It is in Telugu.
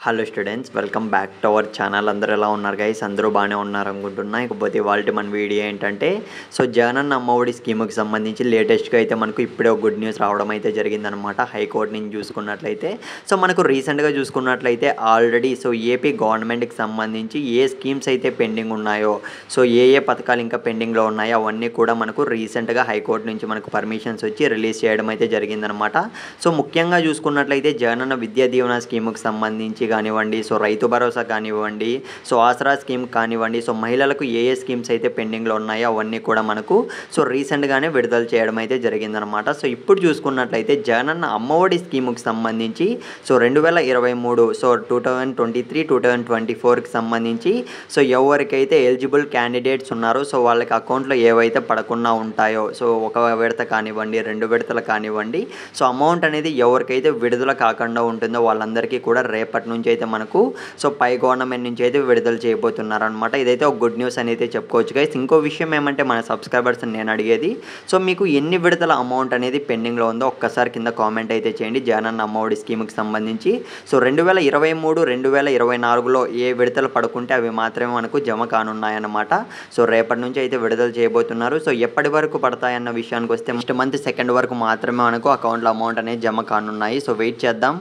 Hello students, welcome back to our channel. అందరూ ఎలా ఉన్నారు గైస్? అందరూ బాగానే ఉన్నారు అనుకుంటున్నా. ఇకపోతే ఇవాళ మన వీడియో ఏంటంటే జగనన్న అమ్మఒడి స్కీమ్కి సంబంధించి లేటెస్ట్గా అయితే మనకు ఇప్పుడే ఒక గుడ్ న్యూస్ రావడం అయితే జరిగిందనమాట. హైకోర్టు నుంచి చూసుకున్నట్లయితే మనకు రీసెంట్గా చూసుకున్నట్లయితే ఆల్రెడీ ఏపీ గవర్నమెంట్కి సంబంధించి ఏ స్కీమ్స్ అయితే పెండింగ్ ఉన్నాయో, ఏ పథకాలు ఇంకా పెండింగ్లో ఉన్నాయో అవన్నీ కూడా మనకు రీసెంట్గా హైకోర్టు నుంచి మనకు పర్మిషన్స్ వచ్చి రిలీజ్ చేయడం అయితే జరిగిందనమాట. ముఖ్యంగా చూసుకున్నట్లయితే జగనన్న విద్యా దీవెన స్కీమ్కి సంబంధించి కానివ్వండి, రైతు భరోసా కానివ్వండి, ఆసరా స్కీమ్ కానివ్వండి, మహిళలకు ఏ స్కీమ్స్ అయితే పెండింగ్లో ఉన్నాయో అవన్నీ కూడా మనకు రీసెంట్గానే విడుదల చేయడం అయితే జరిగిందనమాట. ఇప్పుడు చూసుకున్నట్లయితే జగనన్న అమ్మఒడి స్కీమ్కి సంబంధించి 2023 2023-2024కి సంబంధించి ఎవరికైతే ఎలిజిబుల్ క్యాండిడేట్స్ ఉన్నారో వాళ్ళకి అకౌంట్లో ఏవైతే పడకుండా ఉంటాయో, ఒక విడత కానివ్వండి, 2 విడతలు కానివ్వండి, అమౌంట్ అనేది ఎవరికైతే విడుదల కాకుండా ఉంటుందో వాళ్ళందరికీ కూడా రేపటి నుంచి అయితే మనకు పై గవర్నమెంట్ నుంచి అయితే విడుదల చేయబోతున్నారు అనమాట. ఇదైతే ఒక గుడ్ న్యూస్ అనేది చెప్పుకోవచ్చు గైస్. ఇంకో విషయం ఏమంటే మన సబ్స్క్రైబర్స్ నేను అడిగేది, మీకు ఎన్ని విడతల అమౌంట్ అనేది పెండింగ్లో ఉందో ఒక్కసారి కింద కామెంట్ అయితే చేయండి. జగనన్న అమ్మఒడి స్కీమ్కి సంబంధించి 2023-2024లో ఏ విడతలు పడుకుంటే అవి మాత్రమే మనకు జమ కానున్నాయన్నమాట. రేపటి నుంచి అయితే విడుదల చేయబోతున్నారు. ఎప్పటి వరకు పడతాయన్న విషయానికి వస్తే నెక్స్ట్ మంత్ 2 వరకు మాత్రమే మనకు అకౌంట్లో అమౌంట్ అనేది జమ కానున్నాయి. వెయిట్ చేద్దాం.